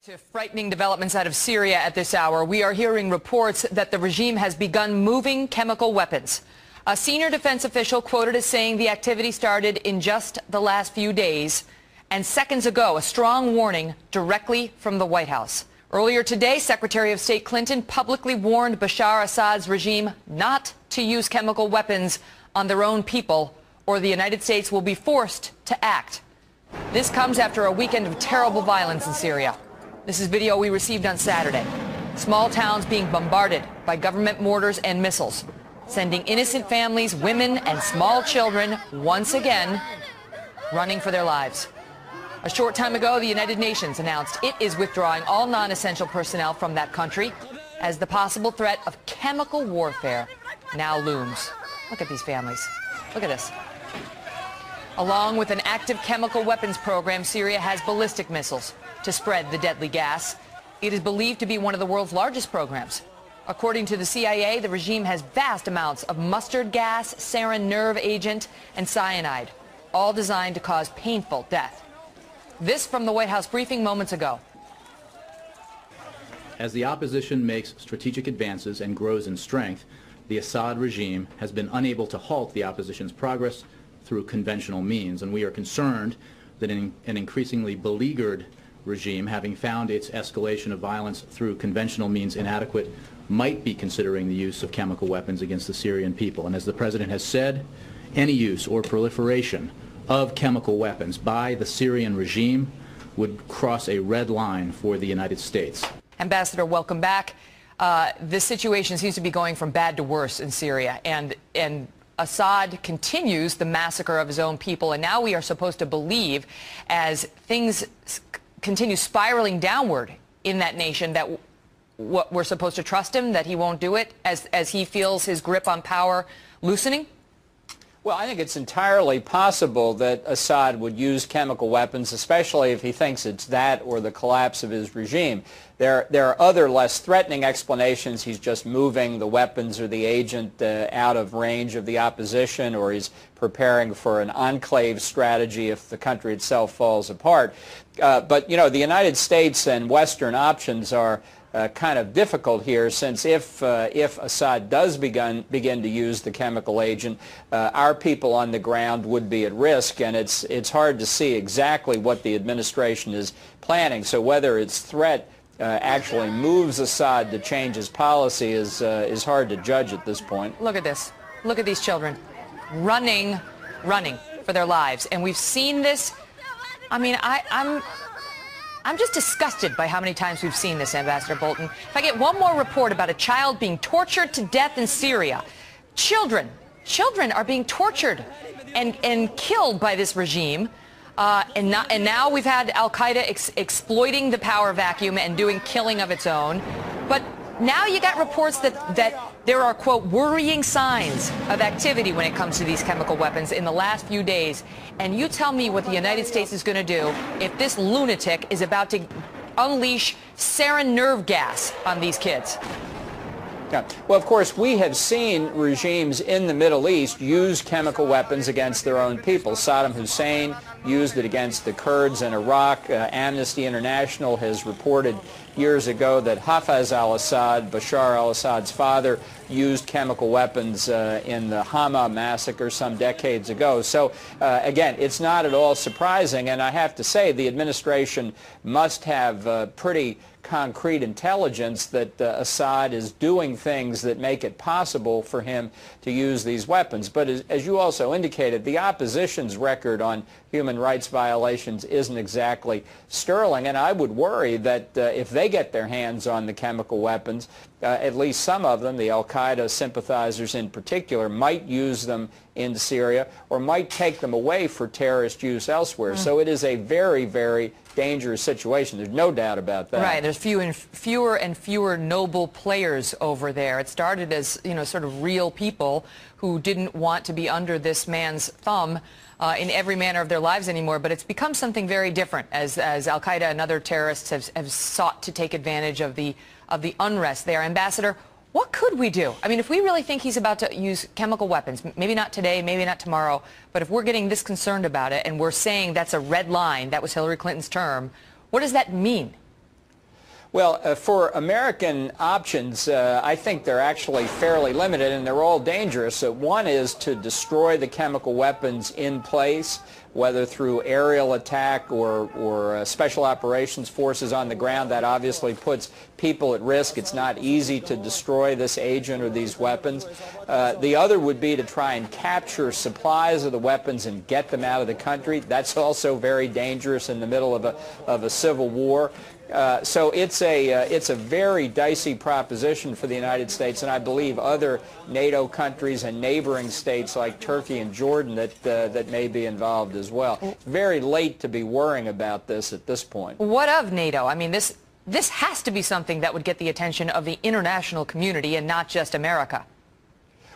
To frightening developments out of Syria at this hour. We are hearing reports that the regime has begun moving chemical weapons. A senior defense official quoted as saying the activity started in just the last few days. And seconds ago, a strong warning directly from the White House. Earlier today, Secretary of State Clinton publicly warned Bashar Assad's regime not to use chemical weapons on their own people, or the United States will be forced to act. This comes after a weekend of terrible violence in Syria. This is video we received on Saturday. Small towns being bombarded by government mortars and missiles, sending innocent families, women, and small children once again running for their lives. A short time ago, the United Nations announced it is withdrawing all non-essential personnel from that country as the possible threat of chemical warfare now looms. Look at these families. Look at this. Along with an active chemical weapons program, Syria has ballistic missiles to spread the deadly gas. It is believed to be one of the world's largest programs. According to the CIA, the regime has vast amounts of mustard gas, sarin nerve agent, and cyanide, all designed to cause painful death. This from the White House briefing moments ago. As the opposition makes strategic advances and grows in strength, the Assad regime has been unable to halt the opposition's progress through conventional means, and we are concerned that an increasingly beleaguered regime, having found its escalation of violence through conventional means inadequate, might be considering the use of chemical weapons against the Syrian people. And as the President has said, any use or proliferation of chemical weapons by the Syrian regime would cross a red line for the United States. Ambassador, welcome back. This situation seems to be going from bad to worse in Syria, and Assad continues the massacre of his own people, and now we are supposed to believe, as things continue spiraling downward in that nation, that what we're supposed to trust him, that he won't do it, as he feels his grip on power loosening? Well, I think it's entirely possible that Assad would use chemical weapons, especially if he thinks it's that or the collapse of his regime. There are other less threatening explanations. He's just moving the weapons or the agent out of range of the opposition, or he's preparing for an enclave strategy if the country itself falls apart. But, you know, the United States and Western options are kind of difficult here, since if Assad does begin to use the chemical agent, our people on the ground would be at risk, and it's hard to see exactly what the administration is planning. So whether its threat actually moves Assad to change his policy is hard to judge at this point. Look at this. Look at these children running for their lives, and we've seen this. I mean, I'm just disgusted by how many times we've seen this, Ambassador Bolton. If I get one more report about a child being tortured to death in Syria, children are being tortured and killed by this regime, and now we've had Al-Qaeda exploiting the power vacuum and doing killing of its own. But now you got reports that there are, quote, worrying signs of activity when it comes to these chemical weapons in the last few days. And you tell me what the United States is going to do if this lunatic is about to unleash sarin nerve gas on these kids. Yeah. Well, of course, we have seen regimes in the Middle East use chemical weapons against their own people. Saddam Hussein used it against the Kurds in Iraq. Amnesty International has reported years ago that Hafez al-Assad, Bashar al-Assad's father, used chemical weapons in the Hama massacre some decades ago. So, again, it's not at all surprising, and I have to say the administration must have pretty concrete intelligence that Assad is doing things that make it possible for him to use these weapons. But as you also indicated, the opposition's record on human rights violations isn't exactly sterling, and I would worry that if they get their hands on the chemical weapons, at least some of them, the Al-Qaeda sympathizers in particular, might use them in Syria or might take them away for terrorist use elsewhere. So it is a very, very dangerous situation. There's no doubt about that. Right. There's fewer and fewer noble players over there. It started as, you know, sort of real people who didn't want to be under this man's thumb in every manner of their lives anymore, but it's become something very different as Al-Qaeda and other terrorists have sought to take advantage of the unrest there. Ambassador, what could we do? I mean, if we really think he's about to use chemical weapons, maybe not today, maybe not tomorrow, but if we're getting this concerned about it and we're saying that's a red line, that was Hillary Clinton's term, what does that mean? Well, for American options, I think they're actually fairly limited, and they're all dangerous. One is to destroy the chemical weapons in place, whether through aerial attack or special operations forces on the ground. That obviously puts people at risk. It's not easy to destroy this agent or these weapons. The other would be to try and capture supplies of the weapons and get them out of the country. That's also very dangerous in the middle of a civil war. So it's a very dicey proposition for the United States, and I believe other NATO countries and neighboring states like Turkey and Jordan that may be involved as well. It's very late to be worrying about this at this point. What of NATO? I mean, this has to be something that would get the attention of the international community and not just America.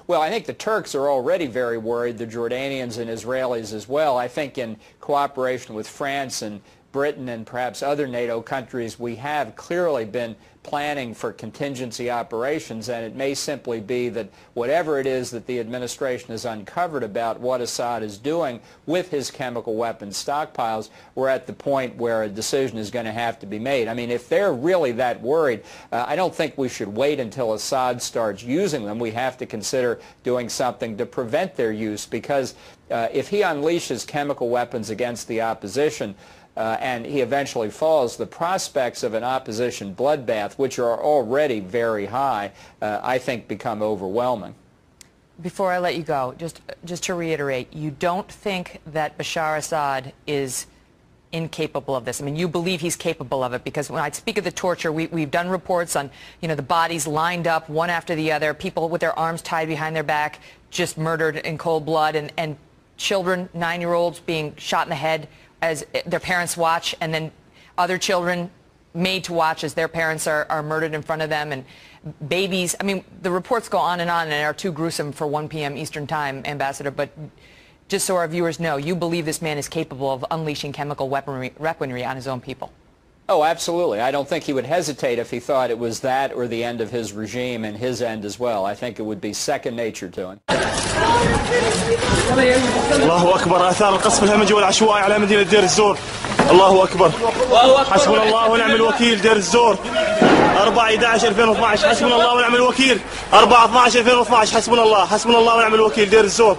Well, I think the Turks are already very worried, the Jordanians and Israelis as well. I think in cooperation with France and Britain and perhaps other NATO countries, we have clearly been planning for contingency operations, and it may simply be that whatever it is that the administration has uncovered about what Assad is doing with his chemical weapons stockpiles, we're at the point where a decision is going to have to be made. I mean, if they're really that worried, I don't think we should wait until Assad starts using them. We have to consider doing something to prevent their use, because if he unleashes chemical weapons against the opposition, and he eventually falls, the prospects of an opposition bloodbath, which are already very high, I think become overwhelming. Before I let you go, just to reiterate, you don't think that Bashar Assad is incapable of this? I mean, you believe he's capable of it, because when I speak of the torture, we've done reports on, the bodies lined up one after the other, people with their arms tied behind their back, just murdered in cold blood, and children, 9-year-olds, being shot in the head as their parents watch, and then other children made to watch as their parents are murdered in front of them, and babies. I mean, the reports go on and are too gruesome for 1 p.m. Eastern Time, Ambassador, but just so our viewers know, you believe this man is capable of unleashing chemical weaponry on his own people. Oh, absolutely. I don't think he would hesitate if he thought it was that or the end of his regime and his end as well. I think it would be second nature to him. الله أكبر. آثار القصف الهمجي والعشوائي على مدينة دير الزور. الله أكبر. حسبنا الله ونعم الوكيل. دير الزور 4/11/2012. حسبنا الله ونعم الوكيل. 4/12/2012. حسبنا الله ونعم الوكيل. دير الزور.